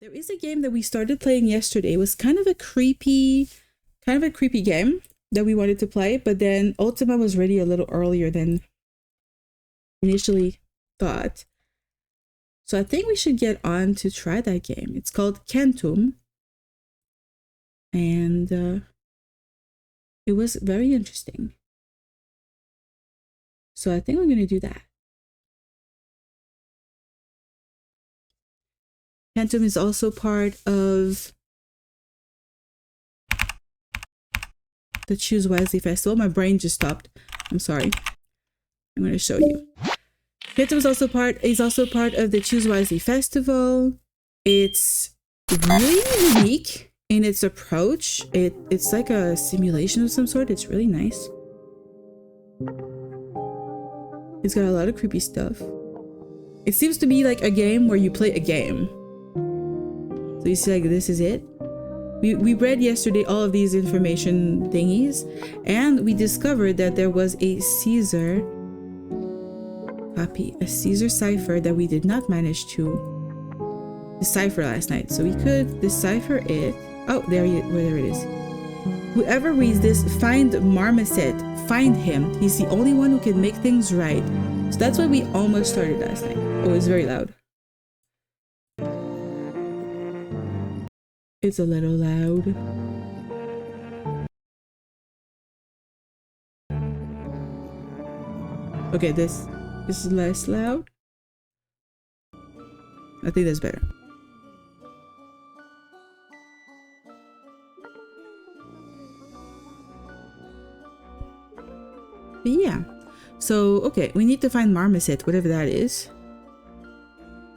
There is a game that we started playing yesterday. It was kind of a creepy game that we wanted to play, but then Ultima was ready a little earlier than initially thought. So I think we should get on to try that game. It's called Centum, and it was very interesting. So I think we're going to do that. Centum is also part of the Choose Wisely Festival. My brain just stopped. I'm sorry. I'm going to show you. Centum is also part of the Choose Wisely Festival. It's really unique in its approach. It's like a simulation of some sort. It's really nice. It's got a lot of creepy stuff. It seems to be like a game where you play a game. So you see, like, this is it. We read yesterday all of these information thingies, and we discovered that there was a Caesar cipher that we did not manage to decipher last night. So we could decipher it. Oh, there it is. Whoever reads this, find Marmoset. Find him. He's the only one who can make things right. So that's why we almost started last night. Oh, it's very loud. It's a little loud. Okay, this is less loud. I think that's better. But yeah. So, okay, we need to find Marmoset, whatever that is.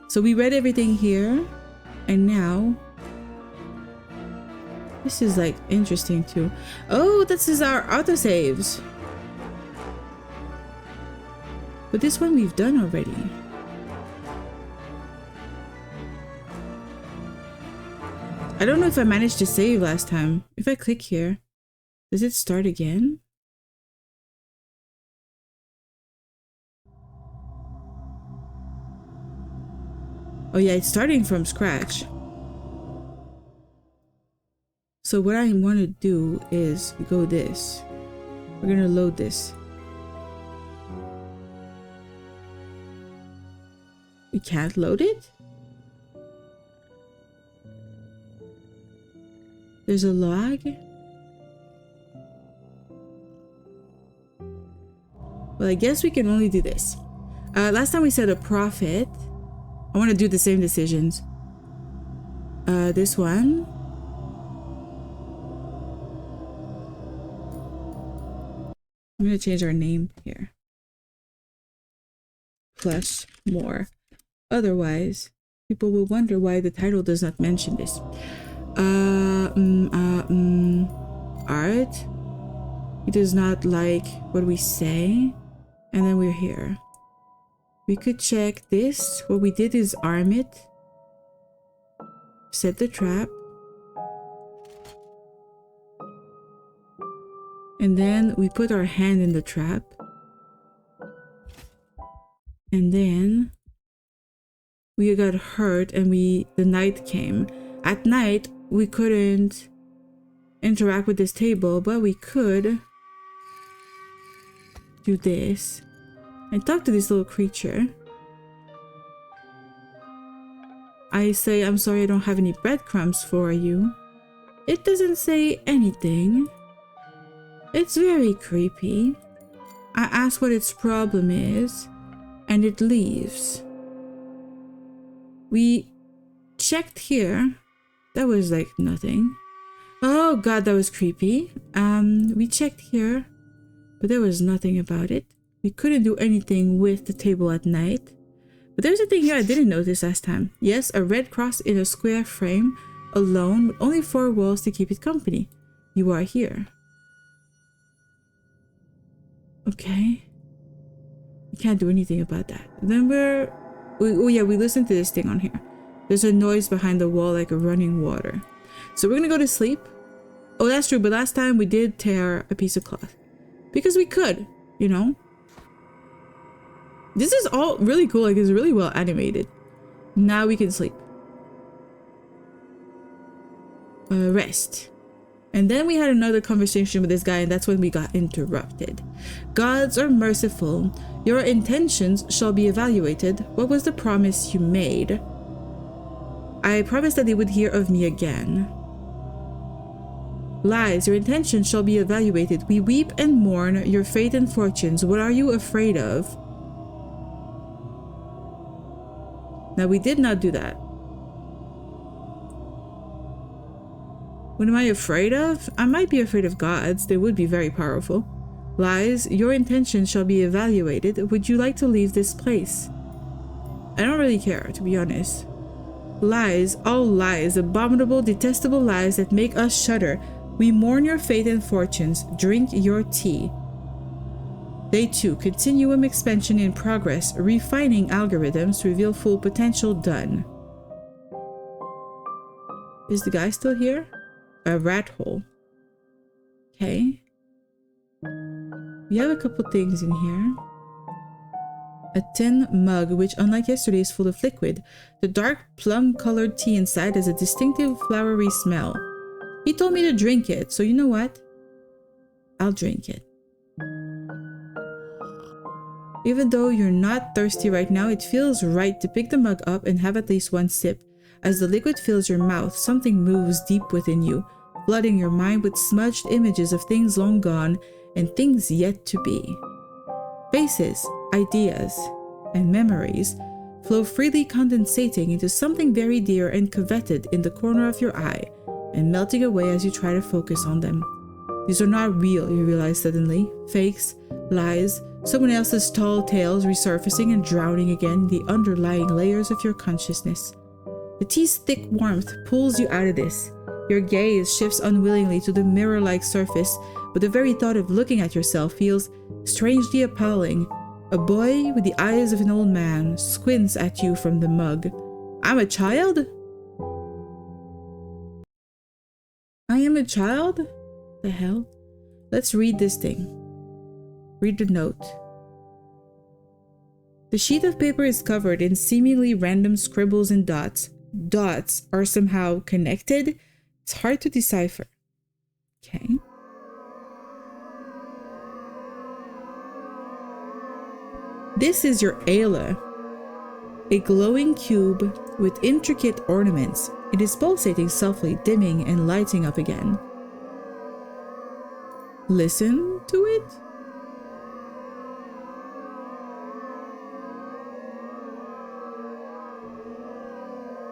So we read everything here, and now this is like interesting too. Oh, this is our autosaves. But this one we've done already. I don't know if I managed to save last time. If I click here, does it start again? Oh yeah, it's starting from scratch. So what I want to do is go this. We're gonna load this. We can't load it? There's a lag? Well, I guess we can only do this. Last time we said a profit. I want to do the same decisions. This one. I'm going to change our name here. Plus more. Otherwise, people will wonder why the title does not mention this. Art. He does not like what we say. And then we're here. We could check this. What we did is arm it. Set the trap. And then we put our hand in the trap. And then we got hurt and the night came. At night, we couldn't interact with this table, but we could do this and talk to this little creature. I say, I'm sorry, I don't have any breadcrumbs for you. It doesn't say anything. It's very creepy. I ask what its problem is, and it leaves. We checked here. That was like nothing. Oh god, that was creepy. We checked here, but there was nothing about it. We couldn't do anything with the table at night. But there's a thing here I didn't notice last time. Yes, a red cross in a square frame, alone, with only 4 walls to keep it company. You are here. Okay. We can't do anything about that. Then oh yeah, we listened to this thing on here. There's a noise behind the wall like a running water. So we're gonna go to sleep. Oh, that's true, but last time we did tear a piece of cloth. Because we could, you know? This is all really cool, like it's really well animated. Now we can sleep. rest. And then we had another conversation with this guy, and that's when we got interrupted. Gods are merciful. Your intentions shall be evaluated. What was the promise you made? I promised that they would hear of me again. Lies, your intentions shall be evaluated. We weep and mourn your fate and fortunes. What are you afraid of? Now, we did not do that. What am I afraid of? I might be afraid of gods. They would be very powerful. Lies, your intentions shall be evaluated. Would you like to leave this place? I don't really care, to be honest. Lies, all lies, abominable, detestable lies that make us shudder. We mourn your fate and fortunes. Drink your tea. Day 2. Continuum expansion in progress. Refining algorithms to reveal full potential done. Is the guy still here? A rat hole. Okay. We have a couple things in here. A tin mug, which unlike yesterday is full of liquid. The dark plum-colored tea inside has a distinctive flowery smell. He told me to drink it, so you know what? I'll drink it. Even though you're not thirsty right now, it feels right to pick the mug up and have at least one sip. As the liquid fills your mouth, something moves deep within you, flooding your mind with smudged images of things long gone and things yet to be. Faces, ideas, and memories flow freely, condensating into something very dear and coveted in the corner of your eye and melting away as you try to focus on them. These are not real, you realize suddenly. Fakes, lies, someone else's tall tales resurfacing and drowning again in the underlying layers of your consciousness. The tea's thick warmth pulls you out of this. Your gaze shifts unwillingly to the mirror-like surface, but the very thought of looking at yourself feels strangely appalling. A boy with the eyes of an old man squints at you from the mug. I'm a child? I am a child? The hell? Let's read this thing. Read the note. The sheet of paper is covered in seemingly random scribbles and dots. Dots are somehow connected. It's hard to decipher. Okay. This is your Ayla, a glowing cube with intricate ornaments. It is pulsating softly, dimming and lighting up again. Listen to it.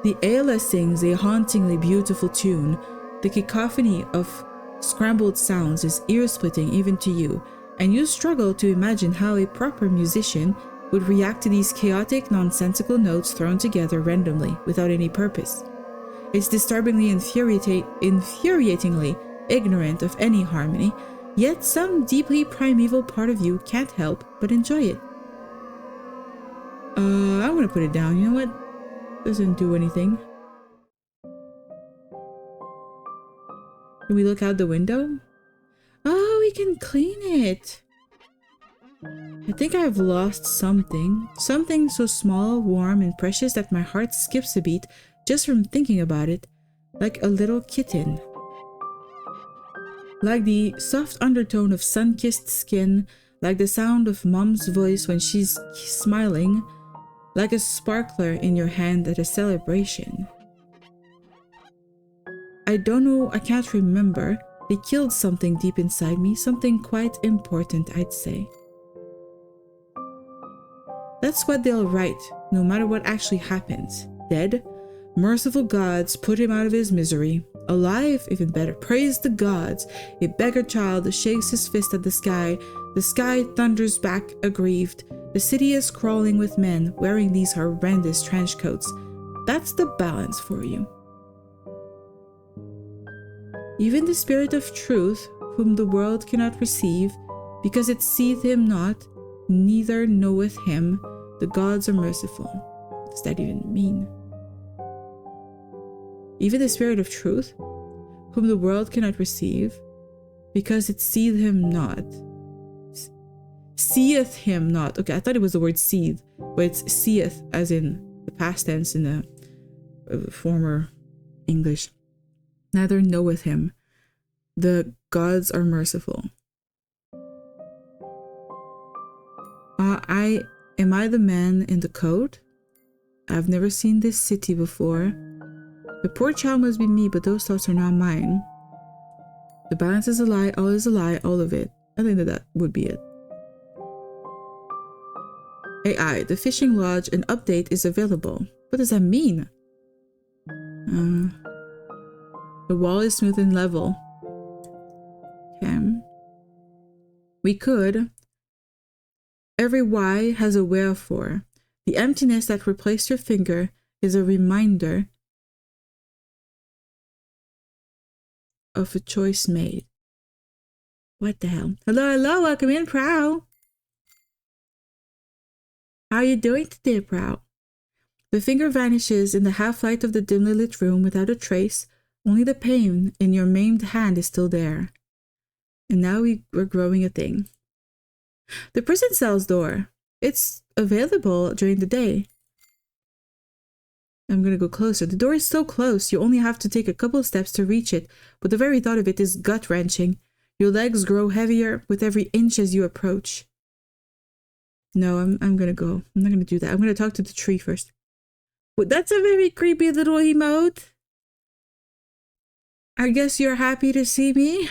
The Ayla sings a hauntingly beautiful tune. The cacophony of scrambled sounds is ear-splitting even to you, and you struggle to imagine how a proper musician would react to these chaotic, nonsensical notes thrown together randomly, without any purpose. It's disturbingly infuriatingly ignorant of any harmony, yet some deeply primeval part of you can't help but enjoy it. I want to put it down. You know what? Doesn't do anything. Can we look out the window? Oh, we can clean it. I think I've lost something. Something so small, warm, and precious that my heart skips a beat just from thinking about it. Like a little kitten. Like the soft undertone of sun-kissed skin. Like the sound of mom's voice when she's smiling. Like a sparkler in your hand at a celebration. I don't know, I can't remember. They killed something deep inside me, something quite important, I'd say. That's what they'll write, no matter what actually happens. Dead? Merciful gods, put him out of his misery. Alive? Even better. Praise the gods. A beggar child shakes his fist at the sky. The sky thunders back aggrieved. The city is crawling with men wearing these horrendous trench coats. That's the balance for you. Even the spirit of truth, whom the world cannot receive, because it seeth him not, neither knoweth him, the gods are merciful. What does that even mean? Even the spirit of truth, whom the world cannot receive, because it seeth him not. Seeth him not. Okay, I thought it was the word seeth, but it's seeth as in the past tense in the former English. neither knoweth him. The gods are merciful. Am I the man in the coat? I've never seen this city before. The poor child must be me, but those thoughts are not mine. The balance is a lie, all of it. I think that would be it. AI, the fishing lodge, an update is available. What does that mean? The wall is smooth and level. Okay. We could. Every why has a wherefore. The emptiness that replaced your finger is a reminder of a choice made. What the hell? Hello, hello, welcome in, Prow. How are you doing today, Prow? The finger vanishes in the half-light of the dimly lit room without a trace. Only the pain in your maimed hand is still there. And now we're growing a thing. The prison cell's door. It's available during the day. I'm gonna go closer. The door is so close, you only have to take a couple steps to reach it, but the very thought of it is gut-wrenching. Your legs grow heavier with every inch as you approach. No, I'm gonna go. I'm not gonna do that. I'm gonna talk to the tree first. Well, that's a very creepy little emote. I guess you're happy to see me.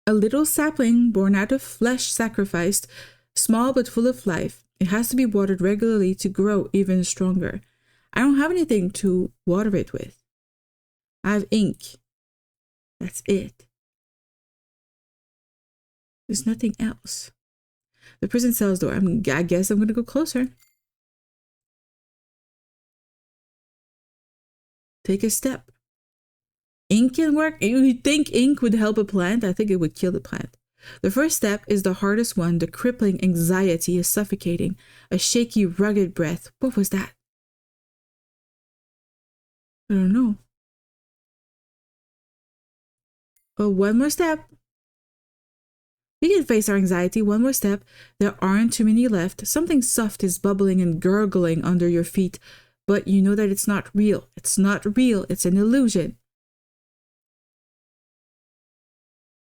A little sapling born out of flesh sacrificed, small but full of life. It has to be watered regularly to grow even stronger. I don't have anything to water it with. I have ink. That's it. There's nothing else. The prison cell's door. I guess I'm going to go closer. Take a step. Ink can work. You think ink would help a plant? I think it would kill the plant. The first step is the hardest one. The crippling anxiety is suffocating. A shaky, rugged breath. What was that? I don't know. Oh, one more step. We can face our anxiety. One more step. There aren't too many left. Something soft is bubbling and gurgling under your feet, but you know that it's not real. It's not real. It's an illusion.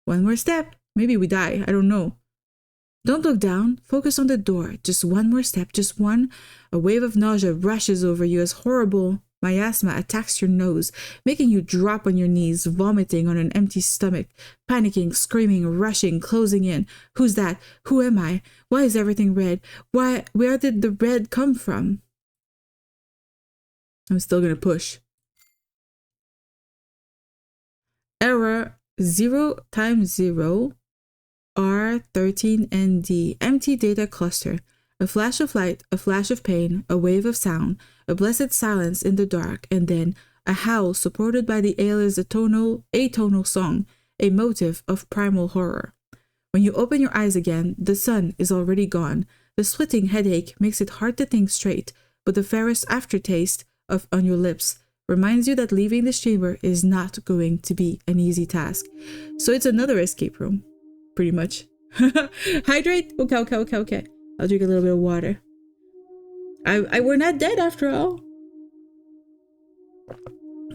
One more step. Maybe we die. I don't know. Don't look down. Focus on the door. Just one more step. Just one. A wave of nausea rushes over you as horrible miasma attacks your nose, making you drop on your knees, vomiting on an empty stomach, panicking, screaming, rushing, closing in. Who's that? Who am I? Why is everything red? Where did the red come from? I'm still gonna push. Error 0 times 0 R13ND. Empty data cluster. A flash of light, a flash of pain, a wave of sound, a blessed silence in the dark, and then a howl supported by the alier's atonal song, a motive of primal horror. When you open your eyes again, the sun is already gone. The splitting headache makes it hard to think straight, but the ferrous aftertaste on your lips reminds you that leaving this chamber is not going to be an easy task. So it's another escape room, pretty much. Hydrate? Okay. I'll drink a little bit of water. We're not dead after all.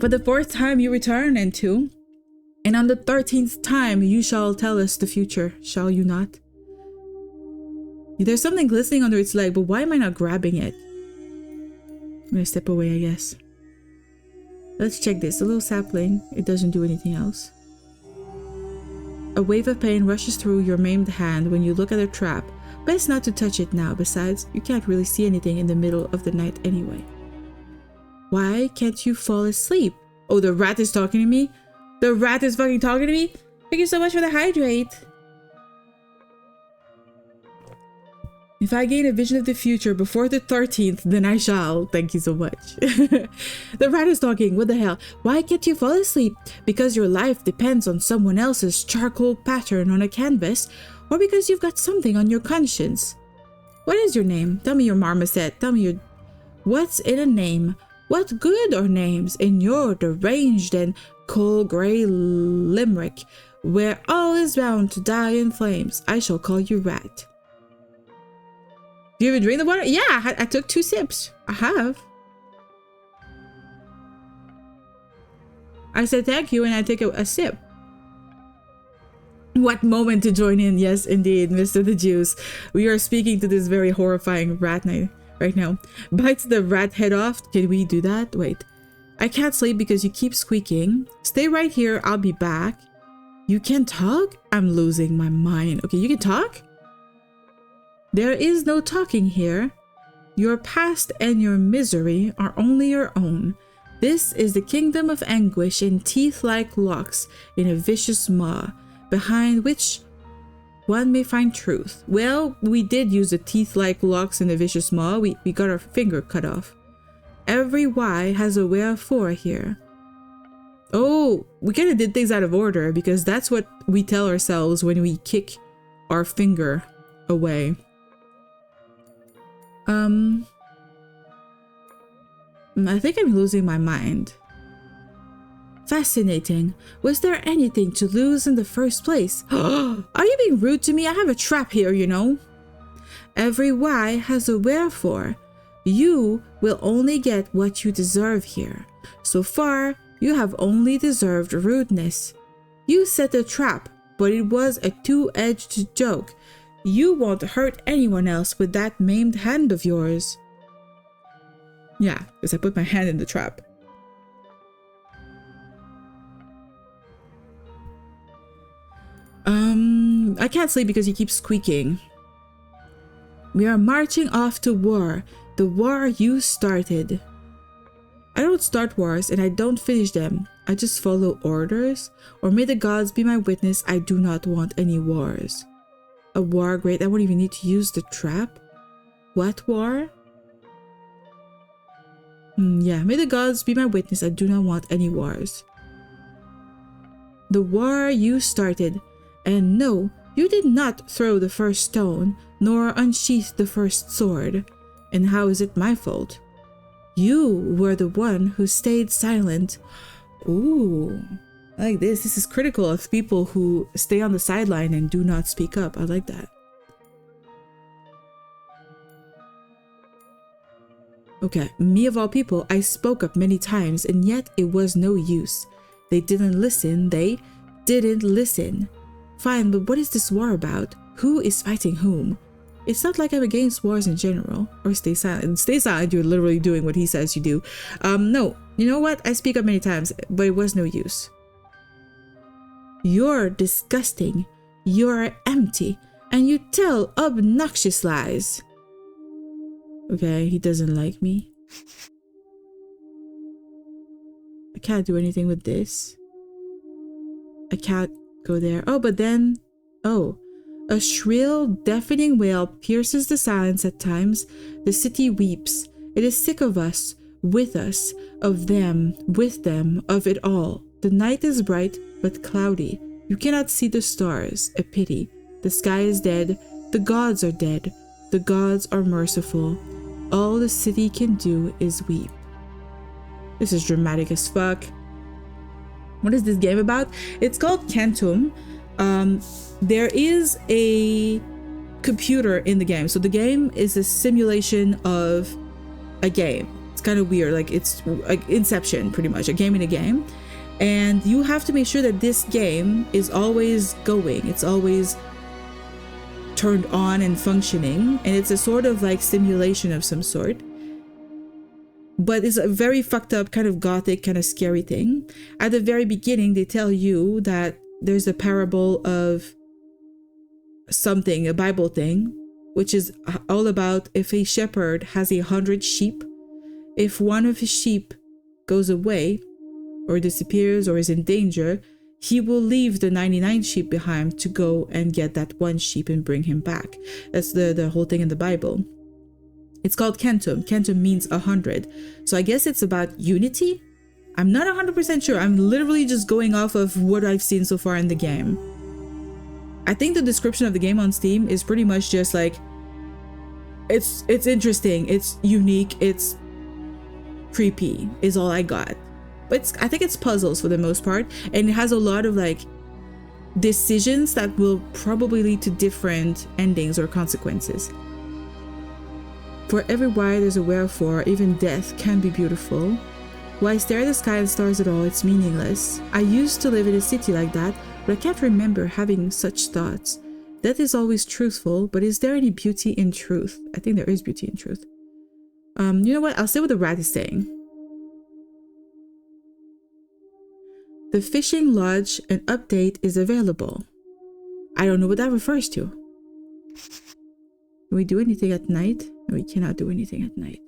For the 4th time you return, N2. And on the 13th time you shall tell us the future, shall you not? There's something glistening under its leg, but why am I not grabbing it? I'm gonna step away, I guess. Let's check this. A little sapling. It doesn't do anything else. A wave of pain rushes through your maimed hand when you look at a trap. Best not to touch it now. Besides, you can't really see anything in the middle of the night anyway. Why can't you fall asleep? Oh, the rat is talking to me? The rat is fucking talking to me? Thank you so much for the hydrate. If I gain a vision of the future before the 13th, then I shall. Thank you so much. The rat is talking. What the hell? Why can't you fall asleep? Because your life depends on someone else's charcoal pattern on a canvas, or because you've got something on your conscience. What is your name? Tell me your marmoset. Tell me your... What's in a name? What good are names in your deranged and cold grey limerick, where all is bound to die in flames? I shall call you Rat. Do you even drink the water? Yeah, I took 2 sips. I have. I said thank you and I take a sip. What moment to join in? Yes, indeed, Mr. the Juice. We are speaking to this very horrifying rat right now. Bites the rat head off. Can we do that? Wait. I can't sleep because you keep squeaking. Stay right here. I'll be back. You can talk? I'm losing my mind. Okay, you can talk? There is no talking here. Your past and your misery are only your own. This is the kingdom of anguish and teeth-like locks in a vicious maw, behind which one may find truth. Well, we did use the teeth-like locks in a vicious maw. We got our finger cut off. Every why has a wherefore here. Oh, we kind of did things out of order because that's what we tell ourselves when we kick our finger away. I think I'm losing my mind. Fascinating. Was there anything to lose in the first place? Are you being rude to me? I have a trap here, you know. Every why has a wherefore. You will only get what you deserve here. So far, you have only deserved rudeness. You set a trap, but it was a two-edged joke. You won't hurt anyone else with that maimed hand of yours. Yeah, because I put my hand in the trap. I can't sleep because he keeps squeaking. We are marching off to war. The war you started. I don't start wars and I don't finish them. I just follow orders. Or may the gods be my witness, I do not want any wars. A war? Great, I won't even need to use the trap. What war? Yeah, may the gods be my witness, I do not want any wars. The war you started. And no, you did not throw the first stone, nor unsheath the first sword. And how is it my fault? You were the one who stayed silent. Ooh, I like this. This is critical of people who stay on the sideline and do not speak up. I like that. Okay, me of all people, I spoke up many times and yet it was no use. They didn't listen. They didn't listen. Fine, but what is this war about? Who is fighting whom? It's not like I'm against wars in general. Or stay silent. Stay silent, you're literally doing what he says you do. No, you know what? I speak up many times, but it was no use. You're disgusting. You're empty. And you tell obnoxious lies. Okay, he doesn't like me. I can't do anything with this. I can't go there. Oh, but then... Oh. A shrill, deafening wail pierces the silence at times. The city weeps. It is sick of us, with us, of them, with them, of it all. The night is bright, but cloudy. You cannot see the stars. A pity. The sky is dead. The gods are dead. The gods are merciful. All the city can do is weep. This is dramatic as fuck. What is this game about? It's called Centum. There is a computer in the game. So the game is a simulation of a game. It's kind of weird. Like it's like Inception, pretty much. A game in a game. And you have to make sure that this game is always going. It's always turned on and functioning. And it's a sort of like simulation of some sort. But it's a very fucked up, kind of gothic, kind of scary thing. At the very beginning, they tell you that there's a parable of something, a Bible thing, which is all about if a shepherd has 100 sheep, if one of his sheep goes away or disappears or is in danger, he will leave the 99 sheep behind to go and get that one sheep and bring him back. That's the whole thing in the Bible. It's called Centum. Centum means 100. So I guess it's about unity. I'm not 100% sure. I'm literally just going off of what I've seen so far in the game. I think the description of the game on Steam is pretty much just like, it's interesting, it's unique, it's creepy, is all I got. But I think it's puzzles for the most part, and it has a lot of like decisions that will probably lead to different endings or consequences. For every why there's a wherefore, even death can be beautiful. Why stare at the sky and stars at all? It's meaningless. I used to live in a city like that, but I can't remember having such thoughts. Death is always truthful, but is there any beauty in truth? I think there is beauty in truth. You know what? I'll say what the rat is saying. The fishing lodge, an update is available. I don't know what that refers to. Can we do anything at night? No, we cannot do anything at night.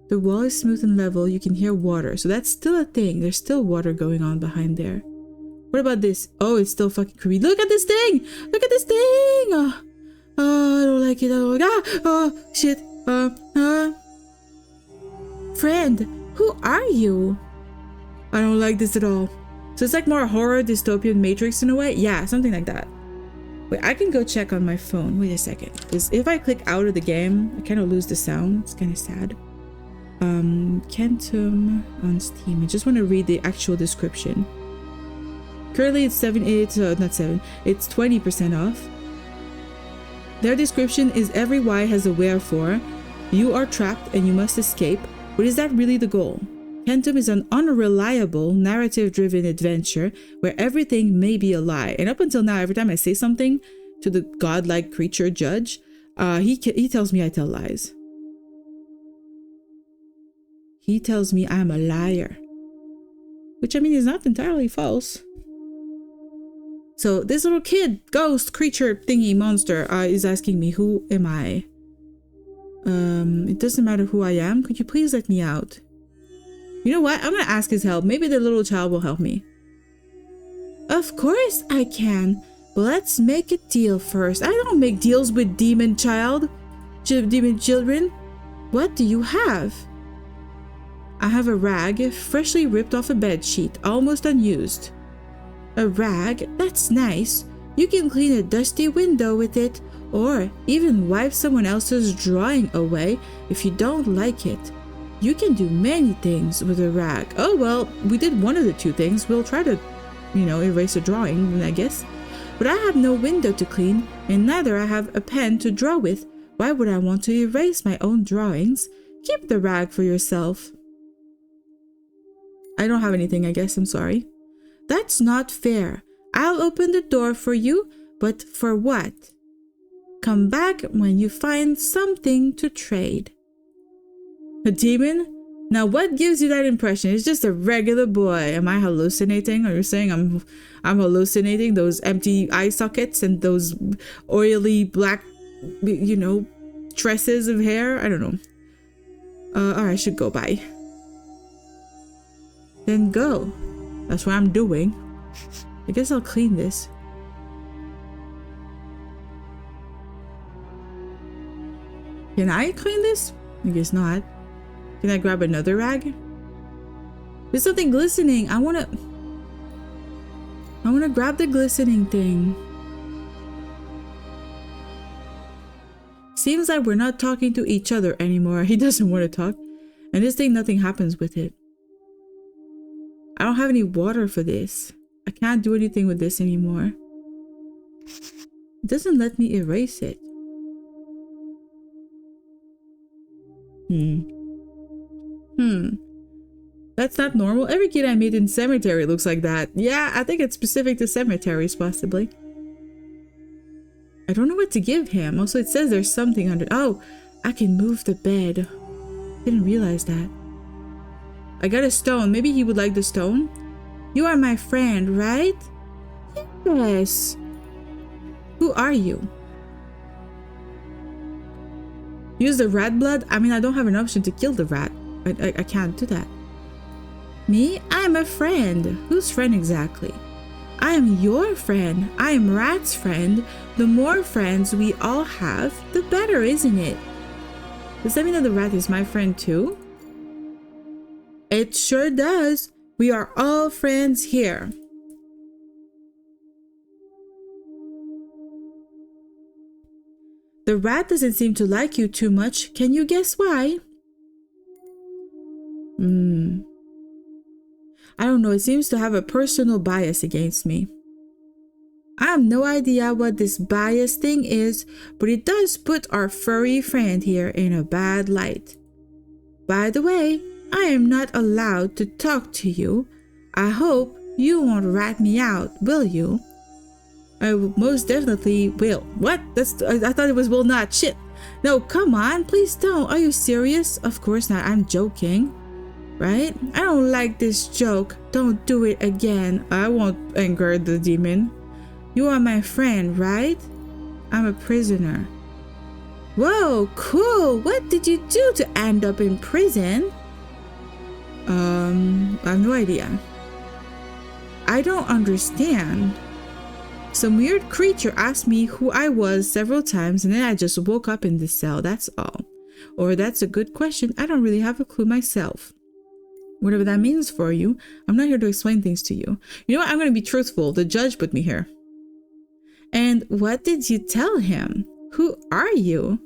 The wall is smooth and level. You can hear water. So that's still a thing. There's still water going on behind there. What about this? Oh, it's still fucking creepy. Look at this thing! Look at this thing! Oh, I don't like it. I don't like it. Oh, shit. Friend, who are you? I don't like this at all. So it's like more horror dystopian Matrix in a way? Yeah, something like that. Wait, I can go check on my phone. Wait a second. Because if I click out of the game, I kind of lose the sound. It's kind of sad. Centum on Steam. I just want to read the actual description. Currently it's it's 20% off. Their description is every why has a wherefore. You are trapped and you must escape. But is that really the goal? Centum is an unreliable, narrative-driven adventure where everything may be a lie. And up until now, every time I say something to the godlike creature judge, he tells me I tell lies. He tells me I'm a liar. Which, I mean, is not entirely false. So this little kid, ghost, creature, thingy, monster, is asking me, who am I? It doesn't matter who I am. Could you please let me out? You know what? I'm gonna ask his help. Maybe the little child will help me. Of course I can. But let's make a deal first. I don't make deals with demon children. What do you have? I have a rag, freshly ripped off a bed sheet, almost unused. A rag? That's nice. You can clean a dusty window with it, or even wipe someone else's drawing away if you don't like it. You can do many things with a rag. Oh, well, we did one of the two things. We'll try to, erase a drawing, I guess. But I have no window to clean, and neither I have a pen to draw with. Why would I want to erase my own drawings? Keep the rag for yourself. I don't have anything, I guess. I'm sorry. That's not fair. I'll open the door for you, but for what? Come back when you find something to trade. A demon? Now what gives you that impression? It's just a regular boy. Am I hallucinating? Are you saying I'm hallucinating those empty eye sockets and those oily black, tresses of hair? I don't know. Alright, I should go. Bye. Then go. That's what I'm doing. I guess I'll clean this. Can I clean this? I guess not. Can I grab another rag? There's something glistening. I wanna grab the glistening thing. Seems like we're not talking to each other anymore. He doesn't want to talk. And this thing, nothing happens with it. I don't have any water for this. I can't do anything with this anymore. It doesn't let me erase it. That's not normal. Every kid I meet in cemetery looks like that. Yeah, I think it's specific to cemeteries, possibly. I don't know what to give him. Also, it says there's something under... Oh, I can move the bed. Didn't realize that. I got a stone. Maybe he would like the stone. You are my friend, right? Yes. Who are you? Use the rat blood? I mean, I don't have an option to kill the rat. I can't do that. Me? I am a friend. Whose friend exactly? I am your friend. I am Rat's friend. The more friends we all have, the better, isn't it? Does that mean that the rat is my friend too? It sure does. We are all friends here. The rat doesn't seem to like you too much. Can you guess why? I don't know. It seems to have a personal bias against me. I have no idea what this bias thing is, but it does put our furry friend here in a bad light. By the way, I am not allowed to talk to you. I hope you won't rat me out, will you? I most definitely will. What? I thought it was will not. Shit. No, come on. Please don't. Are you serious? Of course not. I'm joking. Right? I don't like this joke. Don't do it again. I won't anger the demon. You are my friend, right? I'm a prisoner. Whoa, cool. What did you do to end up in prison? I have no idea. I don't understand. Some weird creature asked me who I was several times and then I just woke up in this cell, that's all. Or that's a good question. I don't really have a clue myself. Whatever that means for you, I'm not here to explain things to you. You know what? I'm going to be truthful. The judge put me here. And what did you tell him? Who are you?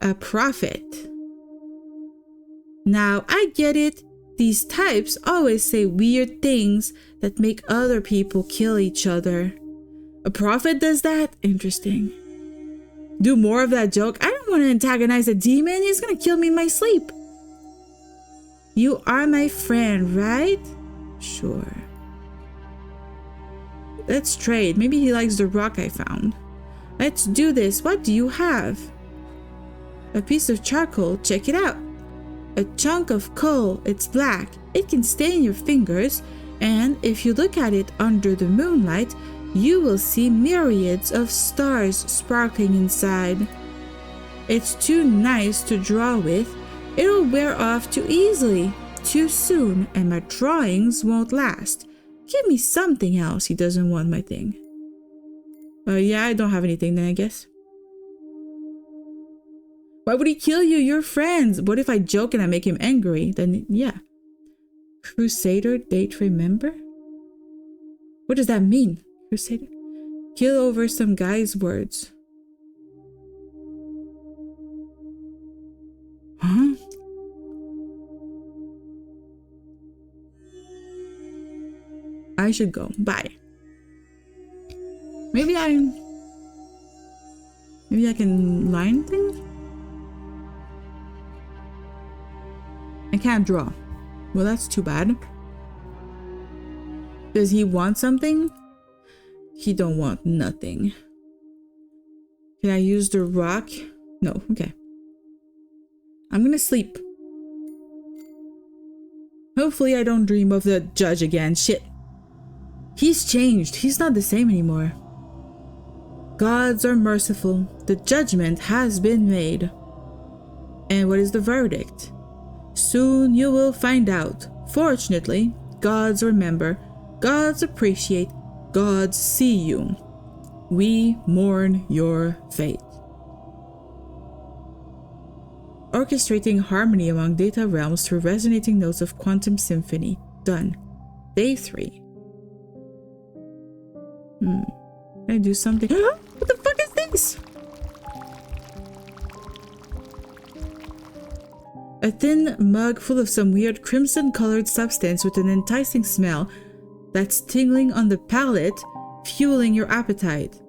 A prophet. Now, I get it. These types always say weird things that make other people kill each other. A prophet does that? Interesting. Do more of that joke? I don't want to antagonize a demon. He's going to kill me in my sleep. You are my friend, right? Sure. Let's trade. Maybe he likes the rock I found. Let's do this. What do you have? A piece of charcoal. Check it out. A chunk of coal. It's black. It can stain your fingers. And if you look at it under the moonlight, you will see myriads of stars sparkling inside. It's too nice to draw with. It'll wear off too easily, too soon, and my drawings won't last. Give me something else. He doesn't want my thing. Yeah, I don't have anything then, I guess. Why would he kill you? You're friends. What if I joke and I make him angry? Then, yeah. Crusader date, remember? What does that mean? Crusader? Kill over some guy's words. Huh? I should go. Bye. Maybe I can line things? I can't draw. Well, that's too bad. Does he want something? He don't want nothing. Can I use the rock? No, okay. I'm gonna sleep. Hopefully I don't dream of the judge again. Shit. He's changed. He's not the same anymore. Gods are merciful. The judgment has been made. And what is the verdict? Soon you will find out. Fortunately, gods remember, gods appreciate, gods see you. We mourn your fate. Orchestrating harmony among data realms through resonating notes of quantum symphony. Done. Day 3. Can I do something? What the fuck is this? A thin mug full of some weird crimson-colored substance with an enticing smell that's tingling on the palate, fueling your appetite.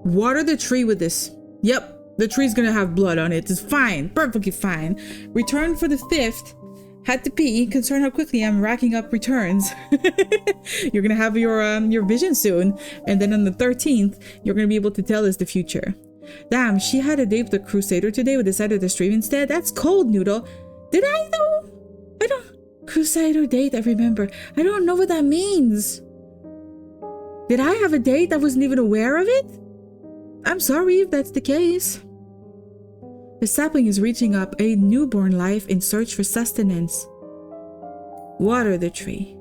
Water the tree with this. Yep, the tree's gonna have blood on it. It's fine, perfectly fine. Return for the 5th. Had to pee. Concerned how quickly I'm racking up returns. You're gonna have your vision soon, and then on the 13th, you're gonna be able to tell us the future. Damn, she had a date with a crusader today. We decided to stream instead. That's cold, Noodle. Did I though? I don't. Crusader date. I remember. I don't know what that means. Did I have a date? I wasn't even aware of it. I'm sorry if that's the case. The sapling is reaching up a newborn life in search for sustenance. Water the tree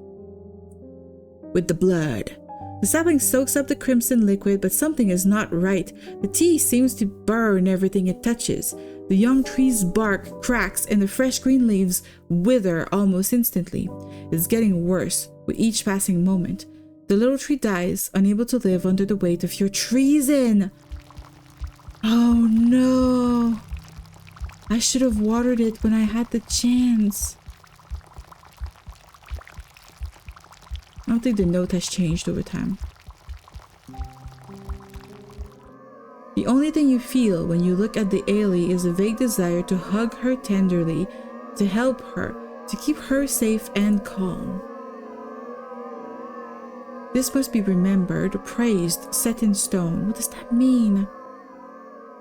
with the blood. The sapling soaks up the crimson liquid, but something is not right. The tea seems to burn everything it touches. The young tree's bark cracks and the fresh green leaves wither almost instantly. It's getting worse with each passing moment. The little tree dies, unable to live under the weight of your treason. Oh no. I should have watered it when I had the chance. I don't think the note has changed over time. The The only thing you feel when you look at the Allie is a vague desire to hug her tenderly, to help her, to keep her safe and calm. This must be remembered, praised, set in stone. What does that mean?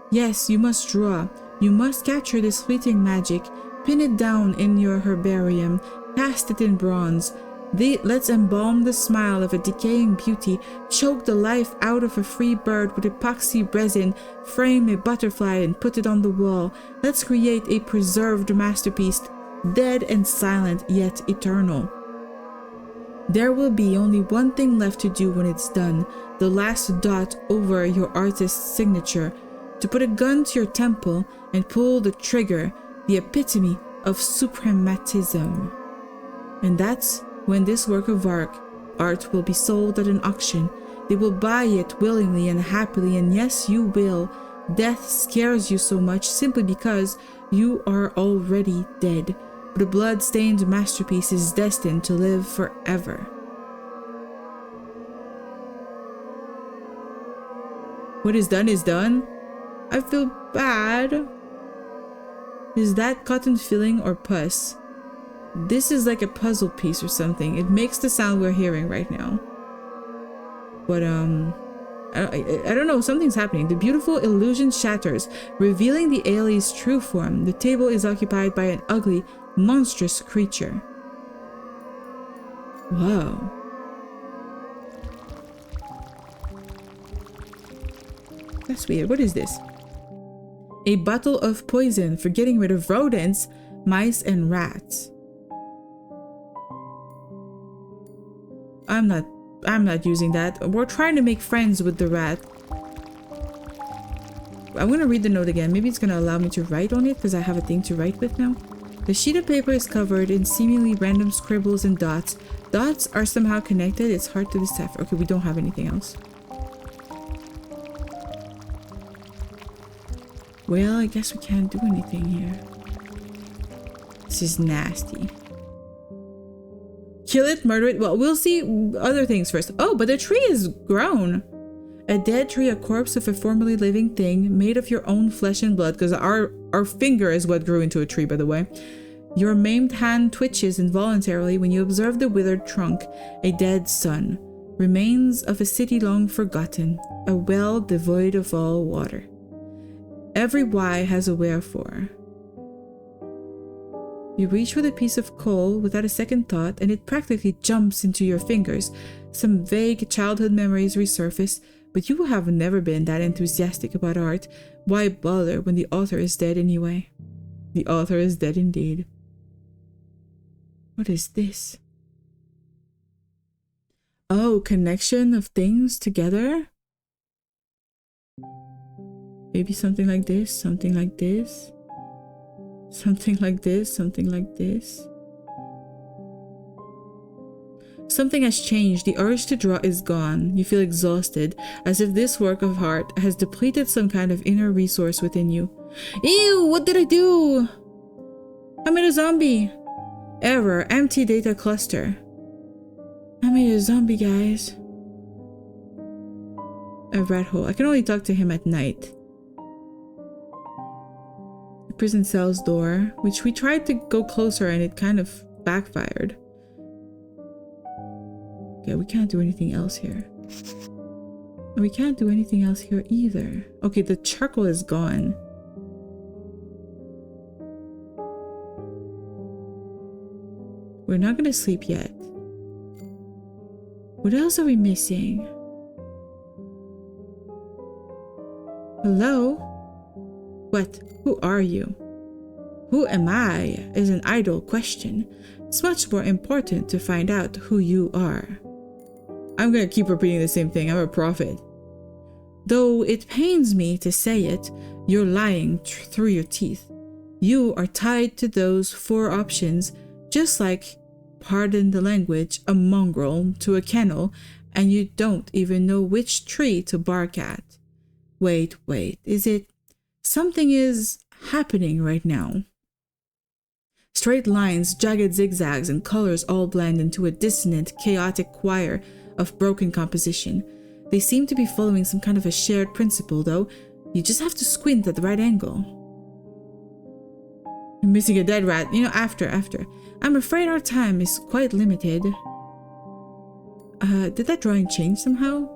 Yes, you must draw. You must capture this fleeting magic, pin it down in your herbarium, cast it in bronze. Let's embalm the smile of a decaying beauty, choke the life out of a free bird with epoxy resin, frame a butterfly and put it on the wall. Let's create a preserved masterpiece, dead and silent, yet eternal. There will be only one thing left to do when it's done, the last dot over your artist's signature, to put a gun to your temple and pull the trigger, the epitome of suprematism. And that's when this work of art will be sold at an auction. They will buy it willingly and happily, and yes, you will. Death scares you so much simply because you are already dead. But a blood-stained masterpiece is destined to live forever. What is done. I feel bad. Is that cotton filling or pus? This is like a puzzle piece or something. It makes the sound we're hearing right now. But I don't know, something's happening. The beautiful illusion shatters, revealing the Allie's true form. The table is occupied by an ugly, monstrous creature. Wow. That's weird. What is this? A bottle of poison for getting rid of rodents, mice, and rats. I'm not using that. We're trying to make friends with the rat. I'm gonna read the note again. Maybe it's gonna allow me to write on it because I have a thing to write with now. The sheet of paper is covered in seemingly random scribbles and dots. Dots are somehow connected. It's hard to decipher. Okay, we don't have anything else. Well, I guess we can't do anything here. This is nasty. Kill it, murder it. Well, we'll see other things first. Oh, but the tree is grown. A dead tree, a corpse of a formerly living thing, made of your own flesh and blood, because our finger is what grew into a tree, by the way. Your maimed hand twitches involuntarily when you observe the withered trunk, a dead sun, remains of a city long forgotten, a well devoid of all water. Every why has a wherefore. You reach for the piece of coal without a second thought, and it practically jumps into your fingers. Some vague childhood memories resurface, but you have never been that enthusiastic about art. Why bother when the author is dead anyway? The author is dead indeed. What is this? Oh, connection of things together? Maybe something like this, something like this. Something like this, something like this. Something has changed. The urge to draw is gone. You feel exhausted, as if this work of art has depleted some kind of inner resource within you. Ew, what did I do? I made a zombie. Error, empty data cluster. I made a zombie, guys. A rat hole. I can only talk to him at night. The prison cell's door, which we tried to go closer and it kind of backfired. Okay, we can't do anything else here. And we can't do anything else here either. Okay, the charcoal is gone. We're not gonna sleep yet. What else are we missing? Hello? What? Who are you? Who am I is an idle question. It's much more important to find out who you are. I'm gonna keep repeating the same thing. I'm a prophet. Though it pains me to say it, you're lying through your teeth. You are tied to those 4 options, just like, pardon the language, a mongrel to a kennel, and you don't even know which tree to bark at. Wait, is it? Something is happening right now. Straight lines, jagged zigzags, and colors all blend into a dissonant, chaotic choir of broken composition. They seem to be following some kind of a shared principle, though. You just have to squint at the right angle. I'm missing a dead rat. You know, after. I'm afraid our time is quite limited. Did that drawing change somehow?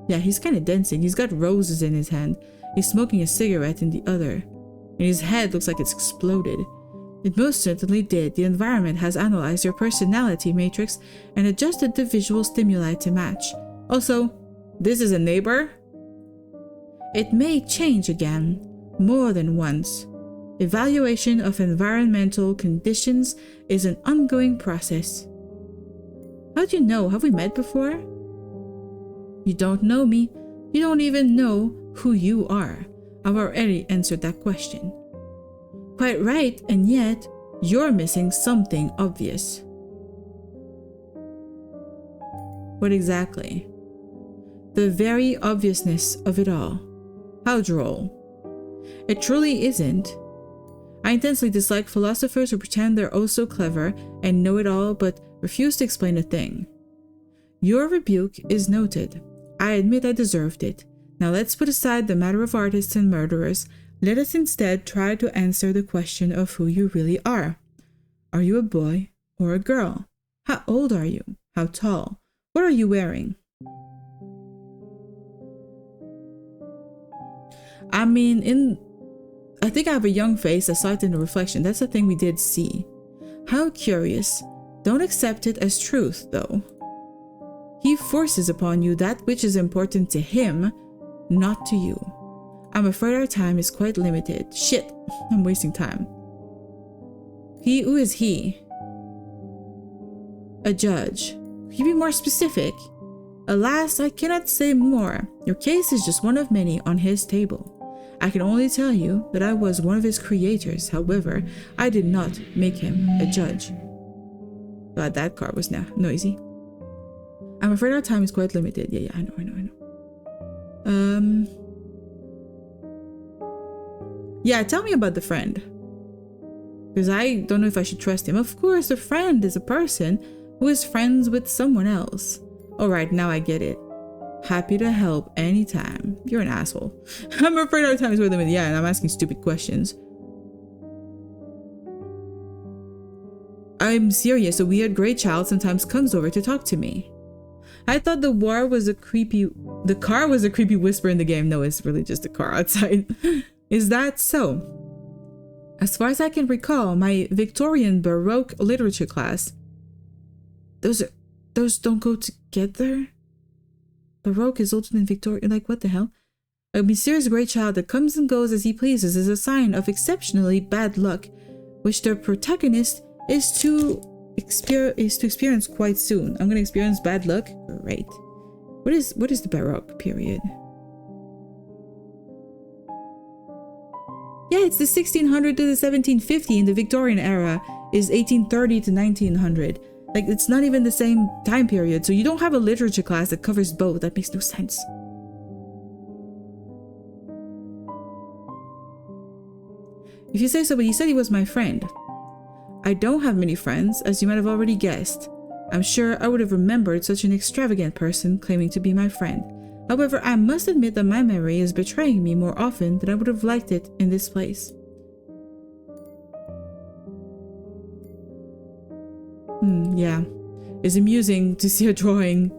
Yeah, he's kind of dancing. He's got roses in his hand. He's smoking a cigarette in the other. And his head looks like it's exploded. It most certainly did. The environment has analyzed your personality matrix and adjusted the visual stimuli to match. Also, this is a neighbor? It may change again, more than once. Evaluation of environmental conditions is an ongoing process. How do you know? Have we met before? You don't know me. You don't even know who you are. I've already answered that question. Quite right, and yet, you're missing something obvious. What exactly? The very obviousness of it all. How droll. It truly isn't. I intensely dislike philosophers who pretend they're oh so clever and know it all but refuse to explain a thing. Your rebuke is noted. I admit I deserved it. Now let's put aside the matter of artists and murderers. Let us instead try to answer the question of who you really are. Are you a boy or a girl? How old are you? How tall? What are you wearing? I mean, I think I have a young face. I saw it in the reflection. That's the thing we did see. How curious. Don't accept it as truth, though. He forces upon you that which is important to him, not to you. I'm afraid our time is quite limited. Shit, I'm wasting time. Who is he? A judge. Can you be more specific? Alas, I cannot say more. Your case is just one of many on his table. I can only tell you that I was one of his creators. However, I did not make him a judge. God, that car was now noisy. I'm afraid our time is quite limited. Yeah, I know. Yeah, tell me about the friend. Because I don't know if I should trust him. Of course, a friend is a person who is friends with someone else. Alright, now I get it. Happy to help anytime. You're an asshole. I'm afraid our time is quite limited. Yeah, and I'm asking stupid questions. I'm serious. A weird gray child sometimes comes over to talk to me. I thought the car was a creepy whisper in the game. No, it's really just a car outside. Is that so? As far as I can recall, my Victorian Baroque literature class. Those don't go together? Baroque is older than Victorian. Like, what the hell? A mysterious gray child that comes and goes as he pleases is a sign of exceptionally bad luck, which the protagonist is to experience quite soon. I'm gonna experience bad luck? Great. What is the Baroque period? Yeah, it's the 1600 to the 1750. In the Victorian era is 1830 to 1900. Like, it's not even the same time period, so you don't have a literature class that covers both. That makes no sense. If you say so, but he said he was my friend. I don't have many friends, as you might have already guessed. I'm sure I would have remembered such an extravagant person claiming to be my friend. However, I must admit that my memory is betraying me more often than I would have liked it in this place. Yeah. It's amusing to see a drawing.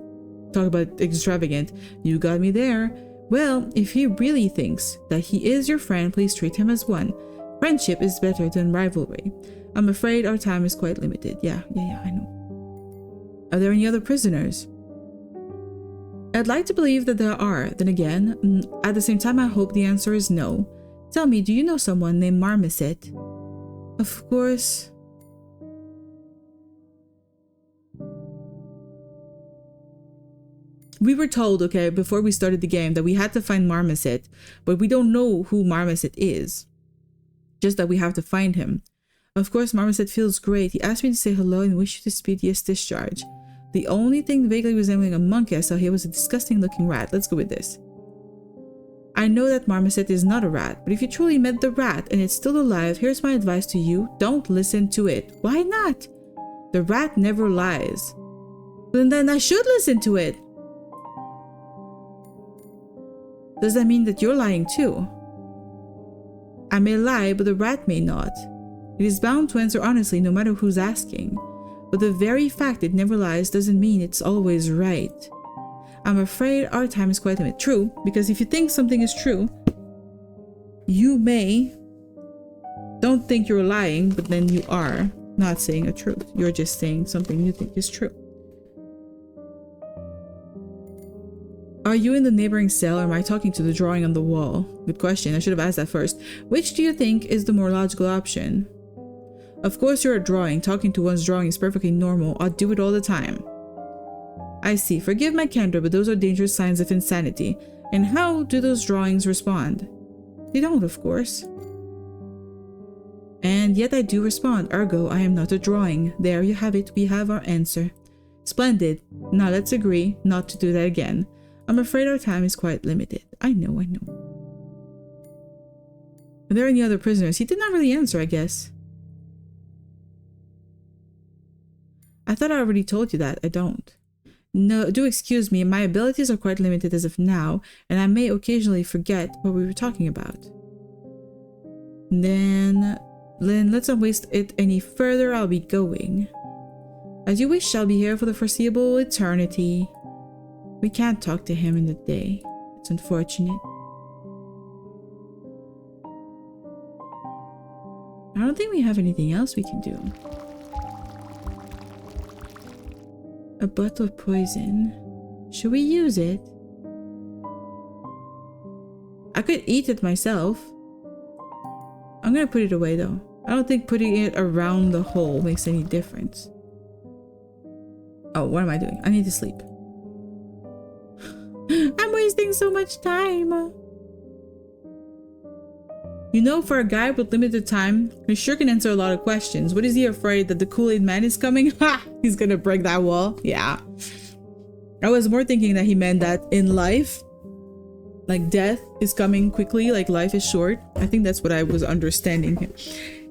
Talk about extravagant. You got me there. Well, if he really thinks that he is your friend, please treat him as one. Friendship is better than rivalry. I'm afraid our time is quite limited. Yeah, I know. Are there any other prisoners? I'd like to believe that there are. Then again, at the same time, I hope the answer is no. Tell me, do you know someone named Marmoset? Of course. We were told, okay, before we started the game that we had to find Marmoset, but we don't know who Marmoset is. Just that we have to find him. Of course, Marmoset feels great. He asked me to say hello and wish you the speediest discharge. The only thing vaguely resembling a monkey I saw here was a disgusting looking rat. Let's go with this. I know that Marmoset is not a rat, but if you truly met the rat and it's still alive, here's my advice to you. Don't listen to it. Why not? The rat never lies. Then I should listen to it. Does that mean that you're lying too? I may lie, but the rat may not. It is bound to answer honestly no matter who's asking. But the very fact it never lies doesn't mean it's always right. I'm afraid our time is quite limited. True, because if you think something is true, you may don't think you're lying, but then you are not saying a truth. You're just saying something you think is true. Are you in the neighboring cell or am I talking to the drawing on the wall? Good question. I should have asked that first. Which do you think is the more logical option? Of course you're a drawing. Talking to one's drawing is perfectly normal. I'll do it all the time. I see. Forgive my candor, but those are dangerous signs of insanity. And how do those drawings respond? They don't, of course. And yet I do respond. Ergo, I am not a drawing. There you have it. We have our answer. Splendid. Now let's agree not to do that again. I'm afraid our time is quite limited. I know. Are there any other prisoners? He did not really answer, I guess. I thought I already told you that. I don't. No, do excuse me. My abilities are quite limited as of now, and I may occasionally forget what we were talking about. Then let's not waste it any further. I'll be going. As you wish, I'll be here for the foreseeable eternity. We can't talk to him in the day. It's unfortunate. I don't think we have anything else we can do. A bottle of poison. Should we use it? I could eat it myself. I'm gonna put it away though. I don't think putting it around the hole makes any difference. Oh, what am I doing? I need to sleep. I'm wasting so much time. You know, for a guy with limited time, he sure can answer a lot of questions. What is he afraid that the Kool-Aid man is coming? Ha! He's gonna break that wall. Yeah. I was more thinking that he meant that in life, like death is coming quickly, like life is short. I think that's what I was understanding.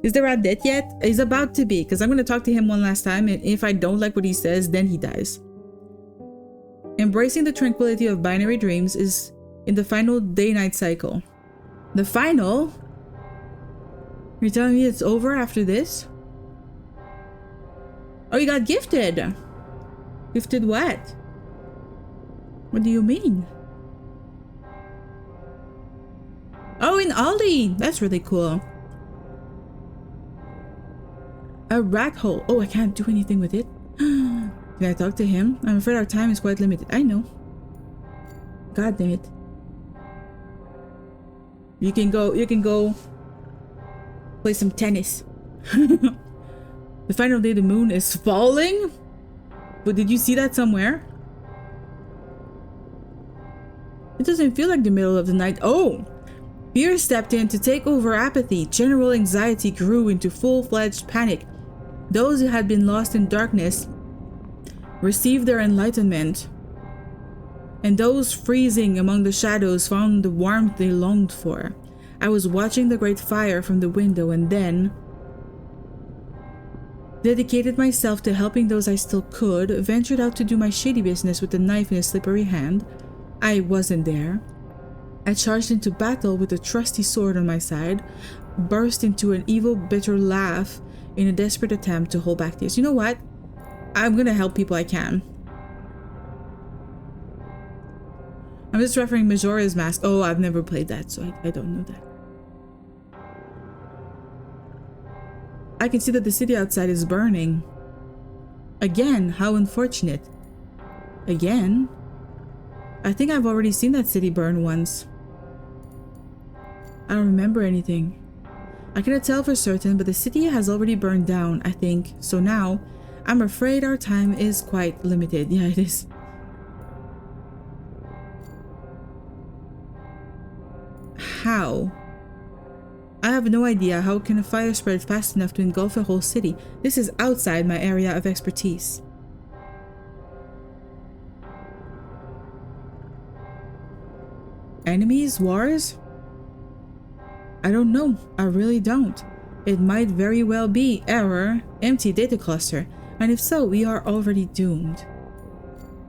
Is the rat dead yet? He's about to be, because I'm gonna talk to him one last time, and if I don't like what he says, then he dies. Embracing the tranquility of binary dreams is in the final day-night cycle. The final? You're telling me it's over after this? Oh, you got gifted. Gifted what? What do you mean? Oh, in Allie! That's really cool. A rat hole. Oh, I can't do anything with it. Can I talk to him? I'm afraid our time is quite limited. I know. God damn it. You can go play some tennis. The final day the moon is falling? But did you see that somewhere? It doesn't feel like the middle of the night. Oh! Fear stepped in to take over apathy. General anxiety grew into full-fledged panic. Those who had been lost in darkness received their enlightenment, and those freezing among the shadows found the warmth they longed for. I was watching the great fire from the window and then dedicated myself to helping those I still could, ventured out to do my shady business with a knife in a slippery hand. I wasn't there. I charged into battle with a trusty sword on my side, burst into an evil, bitter laugh in a desperate attempt to hold back tears. You know what? I'm gonna help people I can. I'm just referring Majora's Mask. Oh, I've never played that, so I don't know that. I can see that the city outside is burning. Again, how unfortunate. Again? I think I've already seen that city burn once. I don't remember anything. I cannot tell for certain, but the city has already burned down, I think. So now, I'm afraid our time is quite limited. Yeah, it is. How? I have no idea. How can a fire spread fast enough to engulf a whole city? This is outside my area of expertise. Enemies? Wars? I don't know. I really don't. It might very well be error, empty data cluster, and if so, we are already doomed.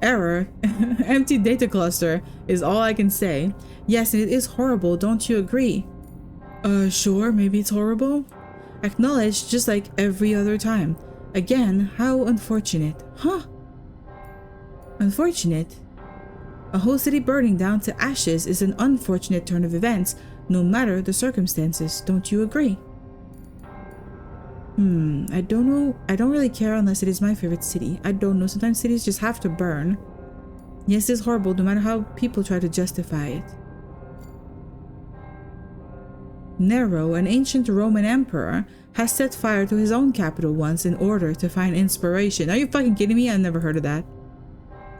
Error. Empty data cluster is all I can say. Yes, it is horrible, don't you agree? Sure, maybe it's horrible. Acknowledged just like every other time. Again, how unfortunate. Huh? Unfortunate? A whole city burning down to ashes is an unfortunate turn of events, no matter the circumstances, don't you agree? I don't know. I don't really care unless it is my favorite city. I don't know. Sometimes cities just have to burn. Yes, it's horrible no matter how people try to justify it. Nero, an ancient Roman emperor, has set fire to his own capital once in order to find inspiration. Are you fucking kidding me? I've never heard of that.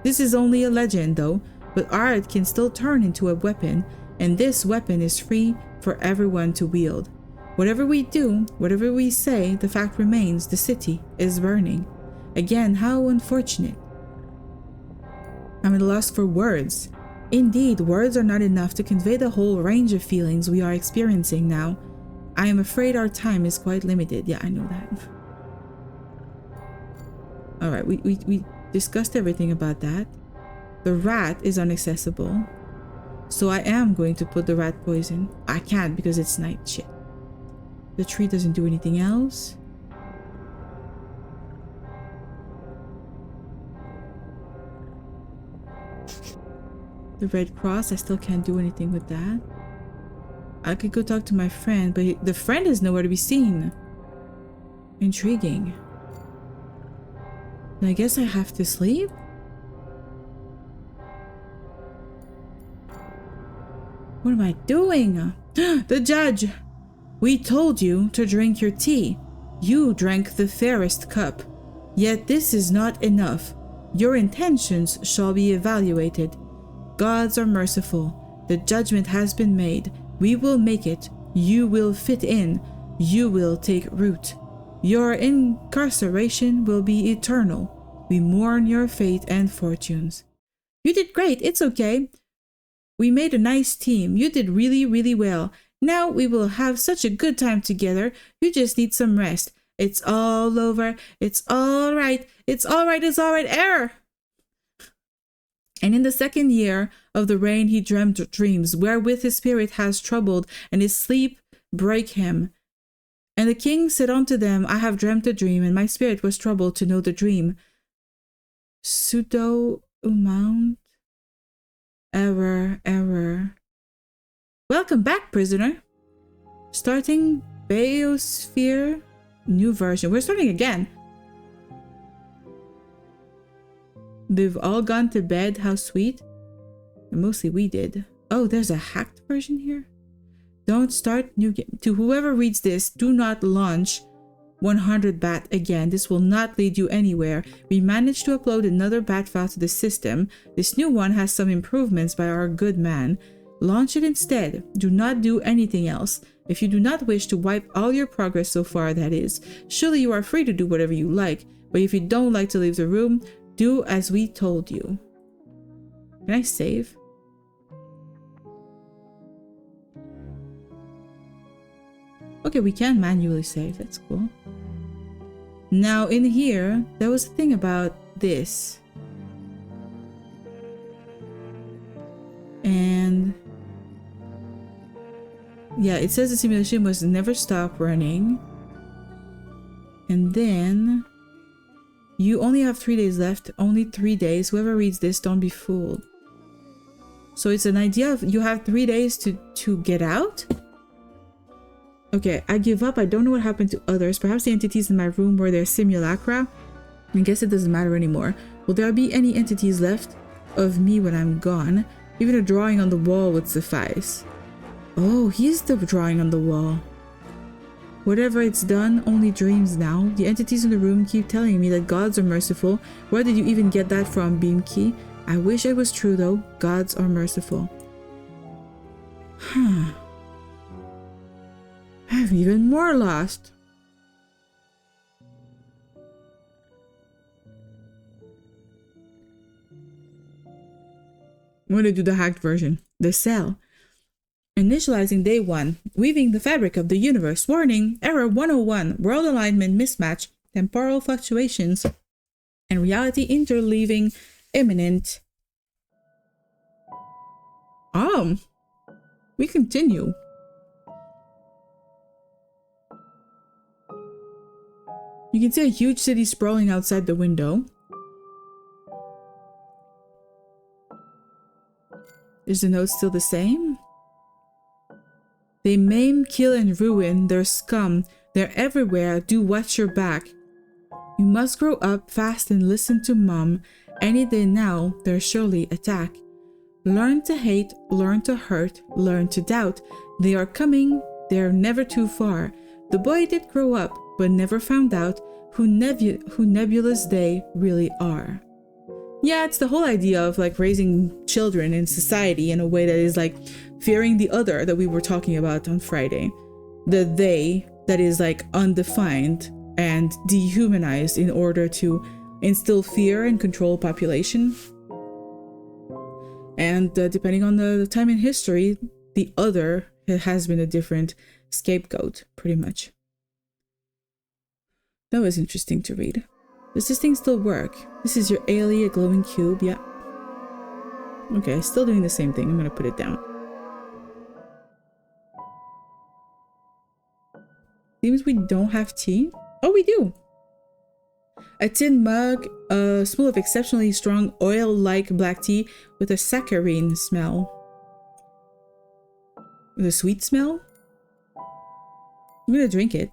This is only a legend though, but art can still turn into a weapon, and this weapon is free for everyone to wield. Whatever we do, whatever we say, the fact remains, the city is burning. Again, how unfortunate. I'm at a loss for words. Indeed, words are not enough to convey the whole range of feelings we are experiencing now. I am afraid our time is quite limited. Yeah, I know that. Alright, we discussed everything about that. The rat is inaccessible. So I am going to put the rat poison. I can't because it's night. Shit. The tree doesn't do anything else. The Red Cross, I still can't do anything with that. I could go talk to my friend, but the friend is nowhere to be seen. Intriguing. I guess I have to sleep? What am I doing? The judge! We told you to drink your tea. You drank the fairest cup. Yet this is not enough. Your intentions shall be evaluated. Gods are merciful. The judgment has been made. We will make it. You will fit in. You will take root. Your incarceration will be eternal. We mourn your fate and fortunes. You did great. It's okay. We made a nice team. You did really, really well. Now we will have such a good time together. You just need some rest. It's all over. It's all right. It's all right. It's all right. Error. And in the second year of the reign he dreamt dreams, wherewith his spirit has troubled, and his sleep brake him. And the king said unto them, I have dreamt a dream, and my spirit was troubled to know the dream. Pseudo amount. Error. Welcome back, prisoner. Starting Biosphere, new version. We're starting again. They've all gone to bed. How sweet. And mostly we did. Oh, there's a hacked version here. Don't start new game. To whoever reads this, do not launch 100 bat again. This will not lead you anywhere. We managed to upload another bat file to the system. This new one has some improvements by our good man. Launch it instead. Do not do anything else. If you do not wish to wipe all your progress so far, that is. Surely you are free to do whatever you like. But if you don't like to leave the room, do as we told you. Can I save? Okay, we can manually save. That's cool. Now in here, there was a thing about this. And yeah, it says the simulation must never stop running. And then you only have 3 days left. Only 3 days. Whoever reads this, don't be fooled. So it's an idea of you have 3 days to get out. Okay, I give up. I don't know what happened to others. Perhaps the entities in my room were their simulacra. I guess it doesn't matter anymore. Will there be any entities left of me when I'm gone? Even a drawing on the wall would suffice. Oh, he's the drawing on the wall. Whatever it's done, only dreams now. The entities in the room keep telling me that gods are merciful. Where did you even get that from, Beamkey? I wish it was true though. Gods are merciful. Huh. I'm even more lost. I'm going to do the hacked version. The cell. Initializing day 1. Weaving the fabric of the universe. Warning. Error 101. World alignment mismatch. Temporal fluctuations. And reality interleaving imminent. We continue. You can see a huge city sprawling outside the window. Is the note still the same? They maim, kill, and ruin. They're scum. They're everywhere. Do watch your back. You must grow up fast and listen to mom. Any day now, they'll surely attack. Learn to hate, learn to hurt, learn to doubt. They are coming. They're never too far. The boy did grow up, but never found out who nebulous they really are. Yeah, it's the whole idea of like raising children in society in a way that is like fearing the other that we were talking about on Friday. The they that is like undefined and dehumanized in order to instill fear and control population. And depending on the time in history, the other has been a different scapegoat, pretty much. That was interesting to read. Does this thing still work? This is your Allie, a glowing cube. Yeah. Okay, still doing the same thing. I'm gonna put it down. Seems we don't have tea. Oh, we do. A tin mug, a spoon of exceptionally strong oil-like black tea with a saccharine smell. With a sweet smell? I'm gonna drink it.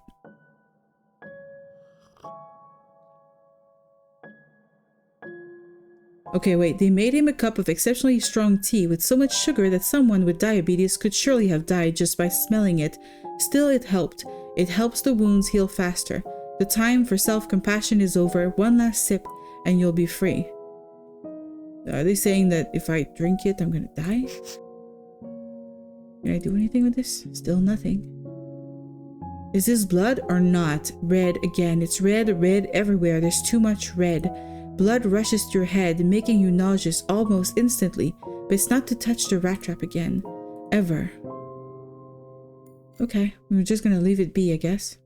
Okay, wait, they made him a cup of exceptionally strong tea with so much sugar that someone with diabetes could surely have died just by smelling it. Still, it helped. It helps the wounds heal faster. The time for self-compassion is over. One last sip and you'll be free. Are they saying that if I drink it, I'm gonna die? Can I do anything with this? Still nothing. Is this blood or not? Red again. It's red everywhere. There's too much red. Blood rushes to your head, making you nauseous almost instantly, but it's not to touch the rat trap again. Ever. Okay, we're just gonna leave it be, I guess.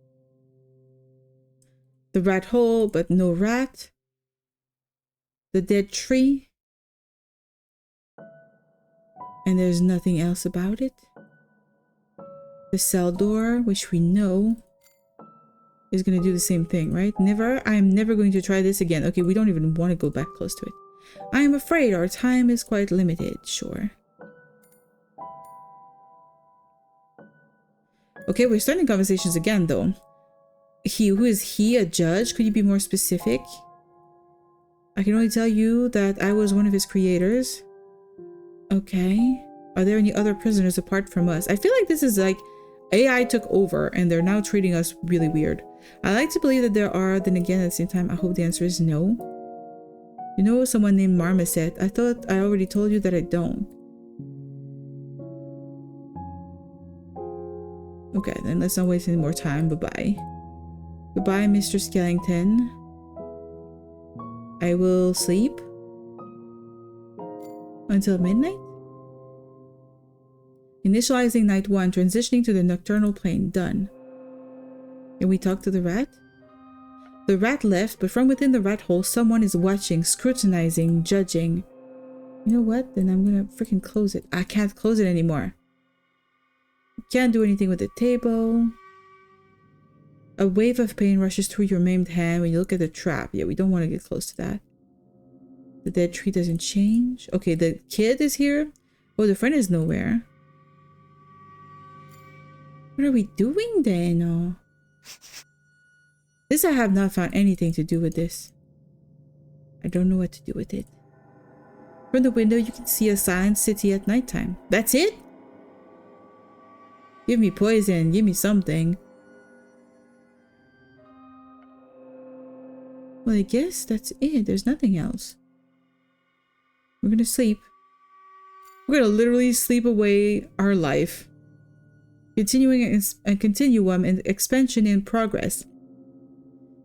The rat hole, but no rat. The dead tree. And there's nothing else about it. The cell door, which we know is going to do the same thing, right? Never. I'm never going to try this again. Okay, we don't even want to go back close to it. I am afraid our time is quite limited. Sure. Okay, we're starting conversations again, though. Who is he? A judge? Could you be more specific? I can only tell you that I was one of his creators. Okay. Are there any other prisoners apart from us? I feel like this is like AI took over and they're now treating us really weird. I like to believe that there are, then again at the same time I hope the answer is no. You know someone named Marmoset? I thought I already told you that I don't. Okay, then let's not waste any more time. Bye-bye. Goodbye, Mr. Skellington. I will sleep until midnight. Initializing night 1, transitioning to the nocturnal plane. Done. Can we talk to the rat? The rat left, but from within the rat hole, someone is watching, scrutinizing, judging. You know what? Then I'm gonna freaking close it. I can't close it anymore. Can't do anything with the table. A wave of pain rushes through your maimed hand when you look at the trap. Yeah, we don't want to get close to that. The dead tree doesn't change. Okay, the kid is here. Oh, the friend is nowhere. What are we doing then? Oh. This I have not found anything to do with this. I don't know what to do with it. From the window you can see a silent city at nighttime. That's it? Give me poison, give me something. Well, I guess that's it. There's nothing else. We're gonna sleep. We're gonna literally sleep away our life. Continuing a continuum and expansion in progress.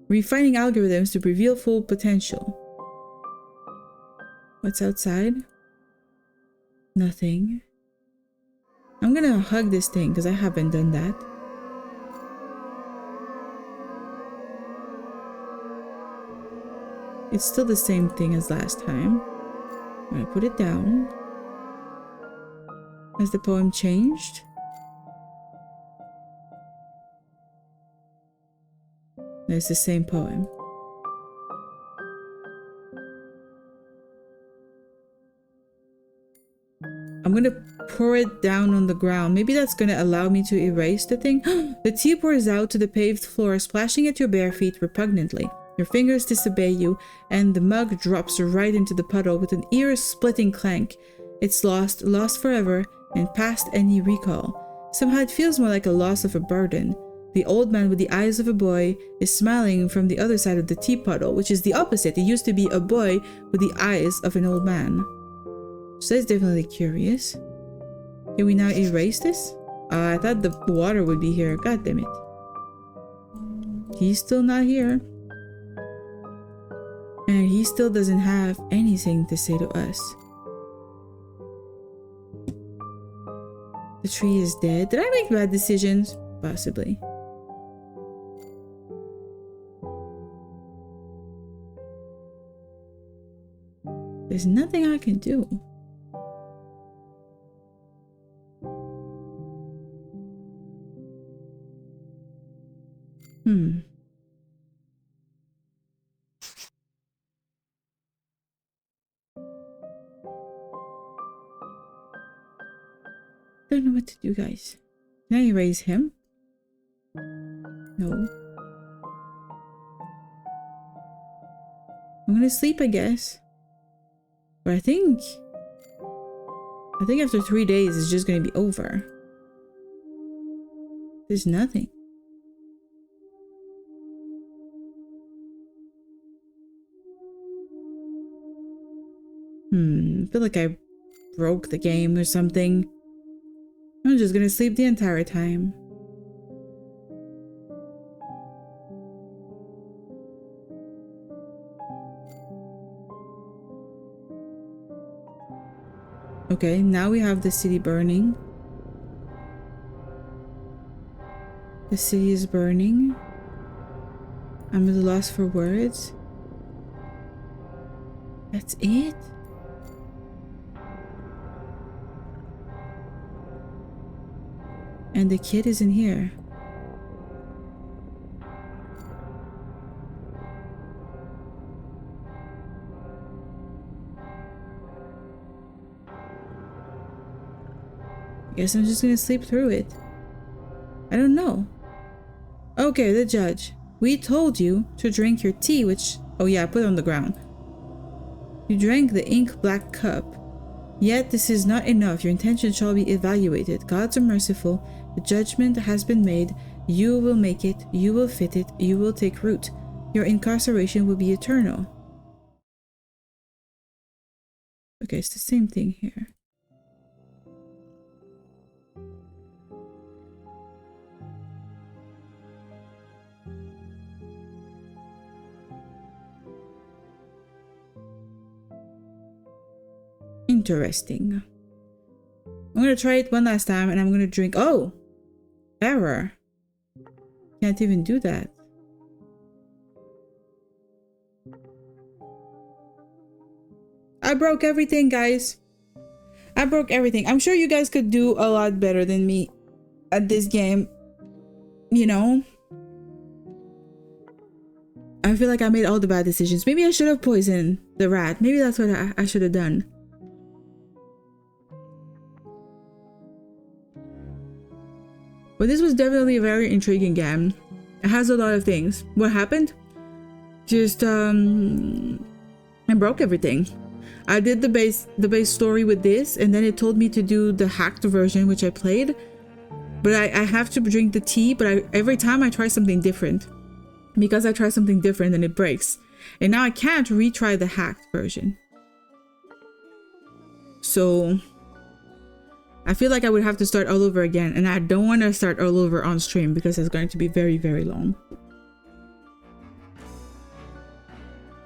Refining algorithms to reveal full potential. What's outside? Nothing. I'm gonna hug this thing because I haven't done that. It's still the same thing as last time. I'm gonna put it down. Has the poem changed? No, it's the same poem. I'm gonna pour it down on the ground. Maybe that's gonna allow me to erase the thing. The tea pours out to the paved floor, splashing at your bare feet repugnantly. Your fingers disobey you, and the mug drops right into the puddle with an ear-splitting clank. It's lost forever, and past any recall. Somehow it feels more like a loss of a burden. The old man with the eyes of a boy is smiling from the other side of the tea puddle, which is the opposite. It used to be a boy with the eyes of an old man. So that's definitely curious. Can we now erase this? I thought the water would be here. God damn it. He's still not here. And he still doesn't have anything to say to us. The tree is dead. Did I make bad decisions? Possibly. There's nothing I can do. Don't know what to do, guys. Can I erase him? No. I'm gonna sleep, I guess. But I think after 3 days it's just gonna be over. There's nothing. I feel like I broke the game or something. I'm just gonna sleep the entire time. Okay, now we have the city burning. The city is burning. I'm at a loss for words. That's it? And the kid isn't here. I guess I'm just gonna sleep through it. I don't know. Okay, the judge. We told you to drink your tea, which... Oh yeah, I put it on the ground. You drank the ink-black cup. Yet this is not enough. Your intention shall be evaluated. Gods are merciful. The judgment has been made. You will make it. You will fit it. You will take root. Your incarceration will be eternal. Okay, it's the same thing here. Interesting. I'm gonna try it one last time and I'm gonna drink. Oh! Error. Can't even do that. I broke everything, guys. I broke everything. I'm sure you guys could do a lot better than me at this game. You know? I feel like I made all the bad decisions. Maybe I should have poisoned the rat. Maybe that's what I should have done. But this was definitely a very intriguing game. It has a lot of things. What happened? Just I broke everything. I did the base story with this, and then it told me to do the hacked version, which I played. But I have to drink the tea, but every time I try something different. Because I try something different, then it breaks. And now I can't retry the hacked version. So I feel like I would have to start all over again, and I don't want to start all over on stream because it's going to be very, very long.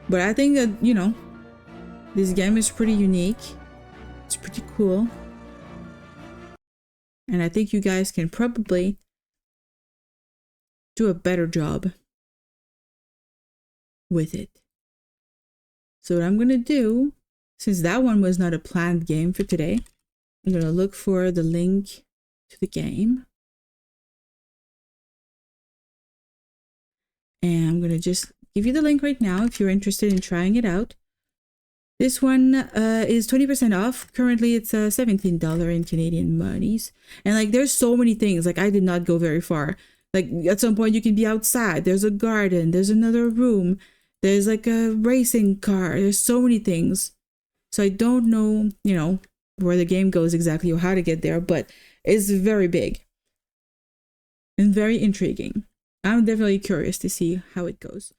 But I think that, you know, this game is pretty unique. It's pretty cool. And I think you guys can probably do a better job with it. So what I'm going to do since that one was not a planned game for today, I'm going to look for the link to the game. And I'm going to just give you the link right now if you're interested in trying it out. This one is 20% off. Currently, it's $17 in Canadian monies. And like, there's so many things. Like, I did not go very far. Like, at some point, you can be outside. There's a garden. There's another room. There's like a racing car. There's so many things. So I don't know, you know, where the game goes exactly or how to get there. But it's very big and very intriguing. I'm definitely curious to see how it goes.